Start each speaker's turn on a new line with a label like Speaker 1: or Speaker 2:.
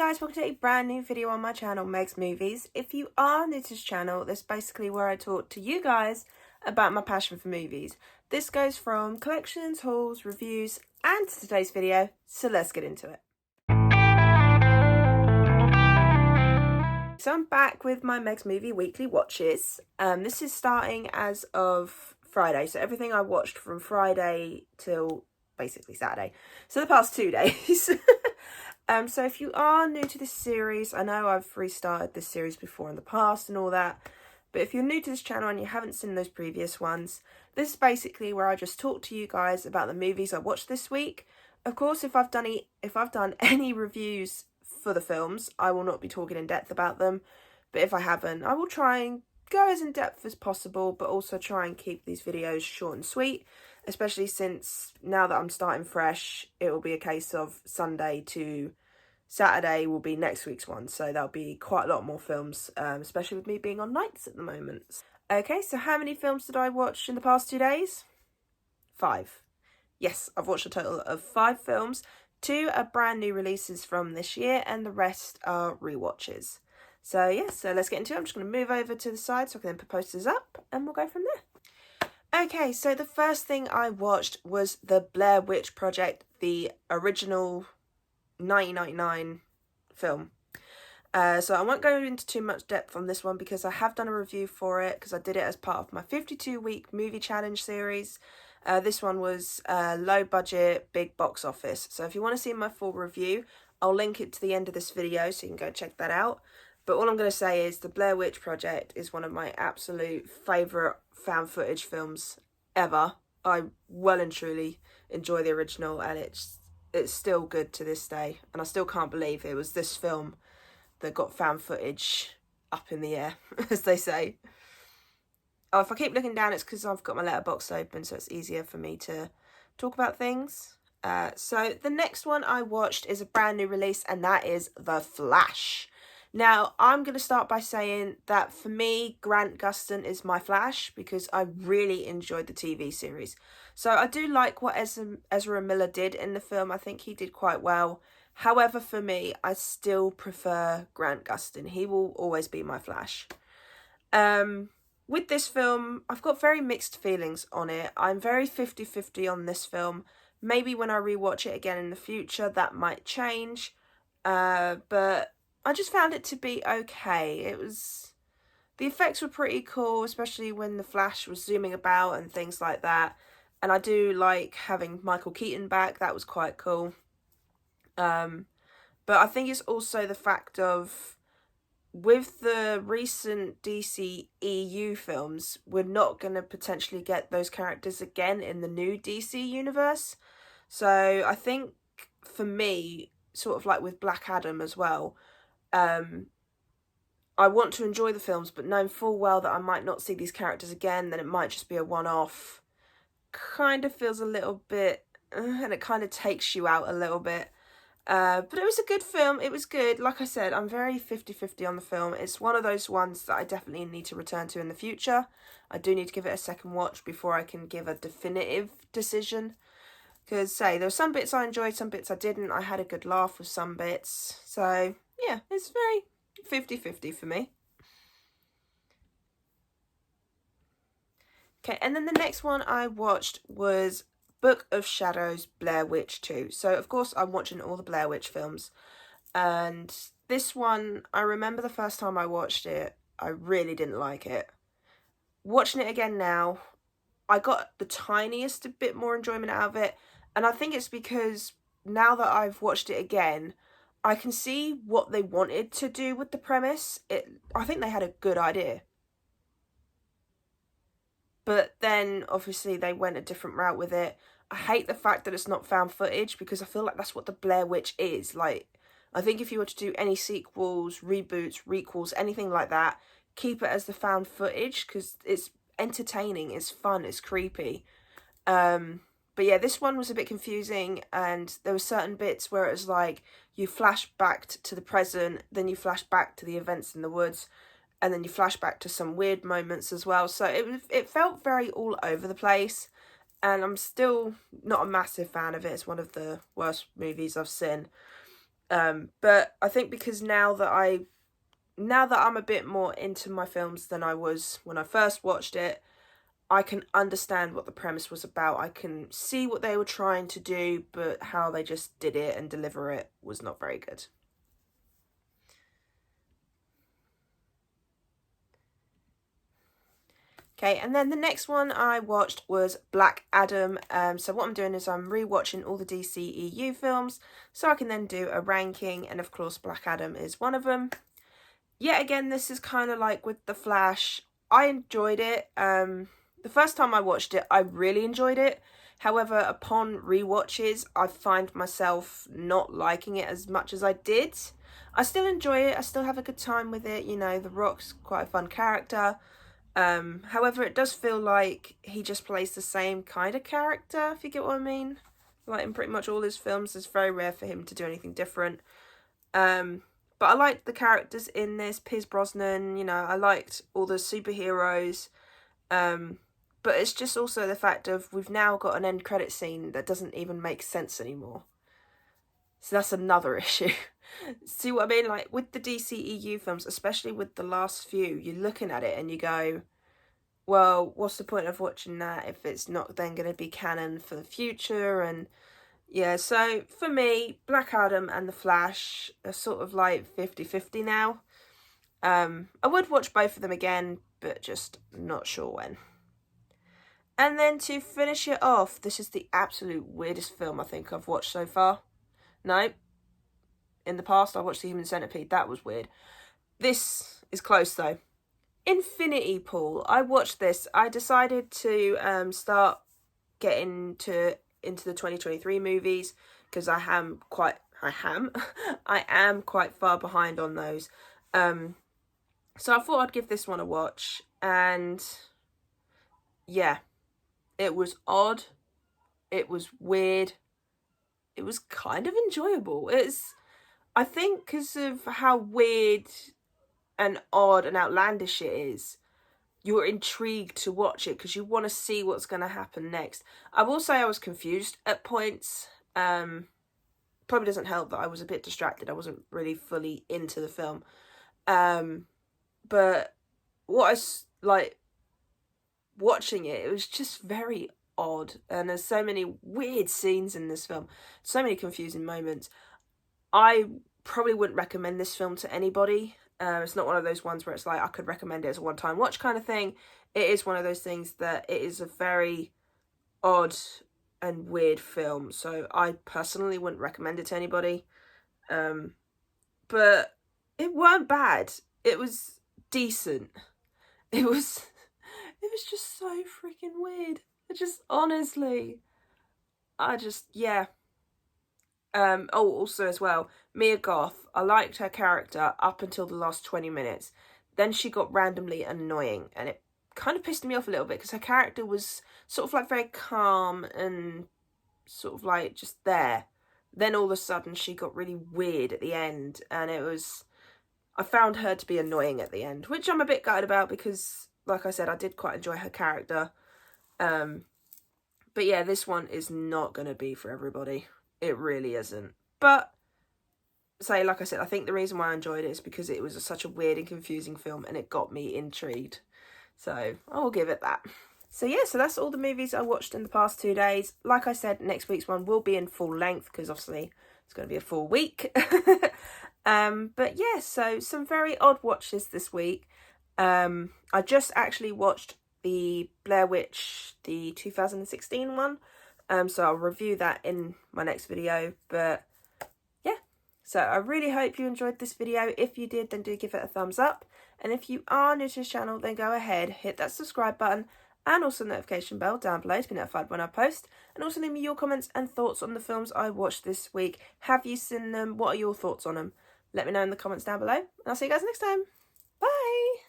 Speaker 1: guys, welcome to a brand new video on my channel, Megz Movies. If you are new to this channel, this is basically where I talk to you guys about my passion for movies. This goes from collections, hauls, reviews, and today's video, so let's get into it. So I'm back with my Megz Movie weekly watches. This is starting as of Friday, so everything I watched from Friday till basically Saturday, so the past 2 days. So if you are new to this series, I know I've restarted this series before in the past and all that, but if you're new to this channel and you haven't seen those previous ones, this is basically where I just talk to you guys about the movies I watched this week. Of course, if I've done any reviews for the films, I will not be talking in depth about them, but if I haven't, I will try and go as in depth as possible, but also try and keep these videos short and sweet, especially since now that I'm starting fresh, it will be a case of Sunday to Saturday will be next week's one, so there'll be quite a lot more films, especially with me being on nights at the moment. Okay, so how many films did I watch in the past 2 days? 5. Yes, I've watched a total of 5 films. 2 are brand new releases from this year, and the rest are rewatches. So yeah, so let's get into it. I'm just going to move over to the side so I can then put posters up, and we'll go from there. Okay, so the first thing I watched was The Blair Witch Project, the original 1999 film. So I won't go into too much depth on this one because I have done a review for it because I did it as part of my 52-week movie challenge series. This one was low budget, big box office. So if you want to see my full review, I'll link it to the end of this video so you can go check that out. But all I'm going to say is The Blair Witch Project is one of my absolute favourite found footage films ever. I well and truly enjoy the original, and it's still good to this day. And I still can't believe it was this film that got found footage up in the air, as they say. Oh, if I keep looking down, it's because I've got my Letterboxd open, so it's easier for me to talk about things. So the next one I watched is a brand new release, and that is The Flash. Now, I'm going to start by saying that for me, Grant Gustin is my Flash because I really enjoyed the TV series. So I do like what Ezra Miller did in the film. I think he did quite well. However, for me, I still prefer Grant Gustin. He will always be my Flash. With this film, I've got very mixed feelings on it. I'm very 50-50 on this film. Maybe when I rewatch it again in the future, that might change. But I just found it to be okay. The effects were pretty cool, especially when the Flash was zooming about and things like that. And I do like having Michael Keaton back. That was quite cool. But I think it's also the fact of, with the recent DC EU films, we're not going to potentially get those characters again in the new DC universe. So I think for me, sort of like with Black Adam as well, I want to enjoy the films, but knowing full well that I might not see these characters again, then it might just be a one-off. Kind of feels a little bit, and it kind of takes you out a little bit. But it was a good film. It was good. Like I said, I'm very 50-50 on the film. It's one of those ones that I definitely need to return to in the future. I do need to give it a second watch before I can give a definitive decision. Because, say, there were some bits I enjoyed, some bits I didn't. I had a good laugh with some bits. So, yeah, it's very 50-50 for me. Okay, and then the next one I watched was Book of Shadows, Blair Witch 2. So, of course, I'm watching all the Blair Witch films. And this one, I remember the first time I watched it, I really didn't like it. Watching it again now, I got the tiniest bit more enjoyment out of it. And I think it's because now that I've watched it again, I can see what they wanted to do with the premise. I think they had a good idea. But then, obviously, they went a different route with it. I hate the fact that it's not found footage because I feel like that's what the Blair Witch is. Like, I think if you were to do any sequels, reboots, requels, anything like that, keep it as the found footage because it's entertaining, it's fun, it's creepy. But yeah, this one was a bit confusing, and there were certain bits where it was like you flash back to the present, then you flash back to the events in the woods, and then you flash back to some weird moments as well. So it felt very all over the place, and I'm still not a massive fan of it. It's one of the worst movies I've seen. But I think because now that I'm a bit more into my films than I was when I first watched it, I can understand what the premise was about. I can see what they were trying to do, but how they just did it and deliver it was not very good. Okay, and then the next one I watched was Black Adam. So what I'm doing is I'm rewatching all the DCEU films so I can then do a ranking, and of course Black Adam is one of them. Yet again, this is kind of like with The Flash. I enjoyed it. The first time I watched it, I really enjoyed it. However, upon rewatches, I find myself not liking it as much as I did. I still enjoy it. I still have a good time with it. You know, The Rock's quite a fun character. However, it does feel like he just plays the same kind of character, if you get what I mean. Like in pretty much all his films, it's very rare for him to do anything different. But I liked the characters in this, Pierce Brosnan, you know, I liked all the superheroes. But it's just also the fact of we've now got an end credit scene that doesn't even make sense anymore. So that's another issue. See what I mean? Like with the DCEU films, especially with the last few, you're looking at it and you go, well, what's the point of watching that if it's not then going to be canon for the future? And yeah, so for me, Black Adam and The Flash are sort of like 50-50 now. I would watch both of them again, but just not sure when. And then to finish it off, this is the absolute weirdest film I think I've watched so far. No. In the past, I watched The Human Centipede. That was weird. This is close, though. Infinity Pool. I watched this. I decided to start getting into the 2023 movies because I am quite far behind on those. So I thought I'd give this one a watch. And yeah, it was odd. It was weird. It was kind of enjoyable. I think because of how weird and odd and outlandish it is, you're intrigued to watch it because you want to see what's going to happen next. I will say I was confused at points. Probably doesn't help that I was a bit distracted. I wasn't really fully into the film. But what I like watching it, it was just very odd. And there's so many weird scenes in this film. So many confusing moments. I probably wouldn't recommend this film to anybody. It's not one of those ones where it's like I could recommend it as a one-time watch kind of thing. It is one of those things that it is a very odd and weird film. So I personally wouldn't recommend it to anybody. But it weren't bad. It was decent. It was just so freaking weird. Yeah. Also as well, Mia Goth, I liked her character up until the last 20 minutes. Then she got randomly annoying, and it kind of pissed me off a little bit because her character was sort of like very calm and sort of like just there. Then all of a sudden she got really weird at the end, and I found her to be annoying at the end, which I'm a bit gutted about because, like I said, I did quite enjoy her character. But yeah, this one is not going to be for everybody. It really isn't. But, like I said, I think the reason why I enjoyed it is because it was such a weird and confusing film and it got me intrigued. So, I will give it that. So yeah, so that's all the movies I watched in the past 2 days. Like I said, next week's one will be in full length because obviously it's going to be a full week. But yeah, so some very odd watches this week. I just actually watched the Blair Witch, the 2016 one. So I'll review that in my next video, but yeah. So I really hope you enjoyed this video. If you did, then do give it a thumbs up. And if you are new to this channel, then go ahead, hit that subscribe button and also the notification bell down below to be notified when I post. And also leave me your comments and thoughts on the films I watched this week. Have you seen them? What are your thoughts on them? Let me know in the comments down below. And I'll see you guys next time. Bye!